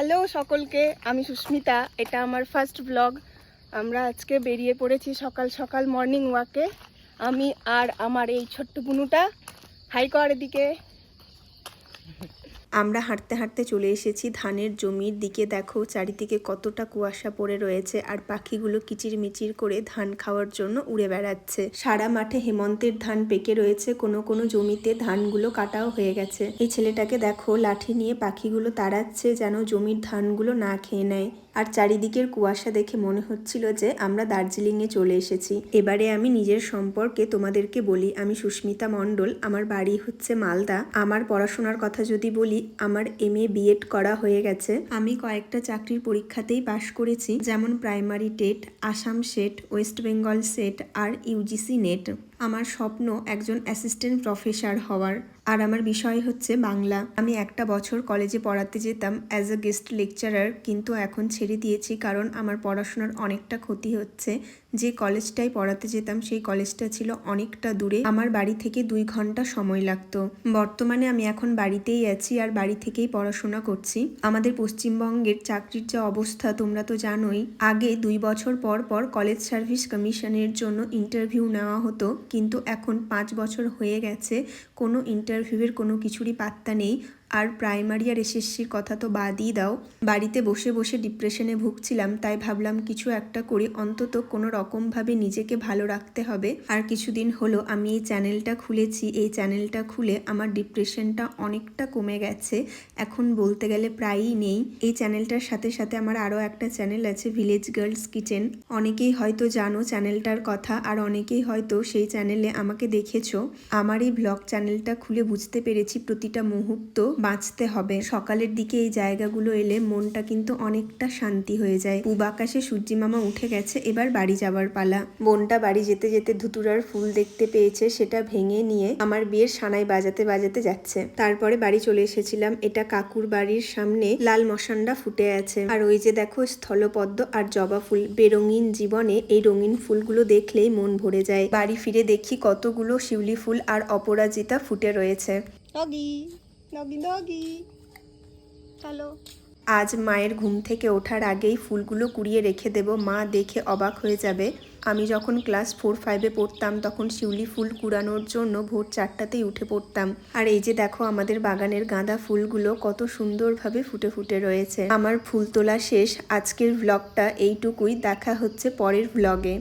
Hello সকলকে, আমি সুস্মিতা। এটা আমার ফার্স্ট ব্লগ। আমরা আজকে বেরিয়ে পড়েছি সকাল সকাল মর্নিং ওয়াকে। আমি আর আমার এই ছোট্ট বুনুটা। হাই কর এদিকে। আমরা হাঁটতে হাঁটতে চলে এসেছি ধানের জমির দিকে। দেখো চারিদিকে কতটা কুয়াশা পড়ে রয়েছে, আর পাখিগুলো কিচিরমিচির করে ধান খাওয়ার জন্য উড়ে বেড়াচ্ছে। সারা মাঠে হেমন্তের ধান পেকে রয়েছে, কোনো কোনো জমিতে ধানগুলো কাটাও হয়ে গেছে। এই ছেলেটাকে দেখো লাঠি নিয়ে পাখিগুলো তাড়াচ্ছে যেন জমির ধানগুলো না খেয়ে নেয়। আর চারিদিকের কুয়াশা দেখে মনে হচ্ছিল যে আমরা দার্জিলিংয়ে চলে এসেছি। এবারে আমি নিজের সম্পর্কে তোমাদেরকে বলি। আমি সুস্মিতা মণ্ডল, আমার বাড়ি হচ্ছে মালদা। আমার পড়াশোনার কথা যদি বলি, আমার MA BEd করা হয়ে গেছে। আমি কয়েকটা চাকরির পরীক্ষাতেই পাশ করেছি, যেমন primary TET, Assam SET, West Bengal SET আর UGC নেট। আমার স্বপ্ন একজন অ্যাসিস্ট্যান্ট প্রফেসর হওয়ার, আর আমার বিষয় হচ্ছে বাংলা। আমি একটা বছর কলেজে পড়াতে যেতাম অ্যাজ আ গেস্ট লেকচারার, কিন্তু এখন ছেড়ে দিয়েছি কারণ আমার পড়াশোনার অনেকটা ক্ষতি হচ্ছে। যে কলেজটায় পড়াতে যেতাম সেই কলেজটা ছিল অনেকটা দূরে, আমার বাড়ি থেকে 2 ঘন্টা সময় লাগতো। বর্তমানে আমি এখন বাড়িতেই আছি আর বাড়ি থেকেই পড়াশোনা করছি। আমাদের পশ্চিমবঙ্গের চাকরির যা অবস্থা তোমরা তো জানোই। আগে 2 বছর পর পর কলেজ সার্ভিস কমিশনের জন্য ইন্টারভিউ নেওয়া হতো, কিন্তু এখন 5 বছর হয়ে গেছে, কোনো ইন্টারভিউয়ের কোনো কিছুরই পাত্তা নেই। আর প্রাইমারি আর SSCর কথা তো বাদই দাও। বাড়িতে বসে বসে ডিপ্রেশনে ভুগছিলাম, তাই ভাবলাম কিছু একটা করি, অন্তত কোনো রকমভাবে নিজেকে ভালো রাখতে হবে। আর কিছুদিন হলো আমি এই চ্যানেলটা খুলেছি। এই চ্যানেলটা খুলে আমার ডিপ্রেশনটা অনেকটা কমে গেছে, এখন বলতে গেলে প্রায়ই নেই। এই চ্যানেলটার সাথে সাথে আমার আরও একটা চ্যানেল আছে, ভিলেজ গার্লস কিচেন। অনেকেই হয়তো জানো চ্যানেলটার কথা, আর অনেকেই হয়তো সেই চ্যানেলে আমাকে দেখেছো। আমার এই ব্লগ চ্যানেলটা খুলে বুঝতে পেরেছি প্রতিটা মুহূর্ত বাঁচতে হবে। সকালের দিকে এই জায়গাগুলো এলে মনটা কিন্তু অনেকটা শান্তি হয়ে যায়। পূব আকাশে সূর্যি মামা উঠে গেছে, এবার বাড়ি যাবার পালা। বোনটা বাড়ি যেতে যেতে ধুতুরার ফুল দেখতে পেয়েছে, সেটা ভেঙে নিয়ে আমার বিয়ের সানাই বাজাতে বাজাতে যাচ্ছে। তারপরে বাড়ি চলে এসেছিলাম। এটা কাকুর বাড়ির সামনে লাল মশান্ডা ফুটে আছে, আর ওই যে দেখো স্থলপদ্ম আর জবা ফুল। বেরঙিন জীবনে এই রঙিন ফুলগুলো দেখলেই মন ভরে যায়। বাড়ি ফিরে দেখি কতগুলো শিউলি ফুল আর অপরাজিতা ফুটে রয়েছে। ডগি ডগি ডগি চলো। আজ মায়ের ঘুম থেকে ওঠার আগেই ফুলগুলো কুড়িয়ে রেখে দেব, মা দেখে অবাক হয়ে যাবে। আমি যখন ক্লাস 4-5-এ পড়তাম তখন শিউলি ফুল কুড়ানোর জন্য ভোর 4টাতেই উঠে পড়তাম। আর এই যে দেখো আমাদের বাগানের গাঁদা ফুলগুলো কত সুন্দরভাবে ফুটে ফুটে রয়েছে। আমার ফুল তোলা শেষ। আজকের ব্লগটা এইটুকুই, দেখা হচ্ছে পরের ব্লগে।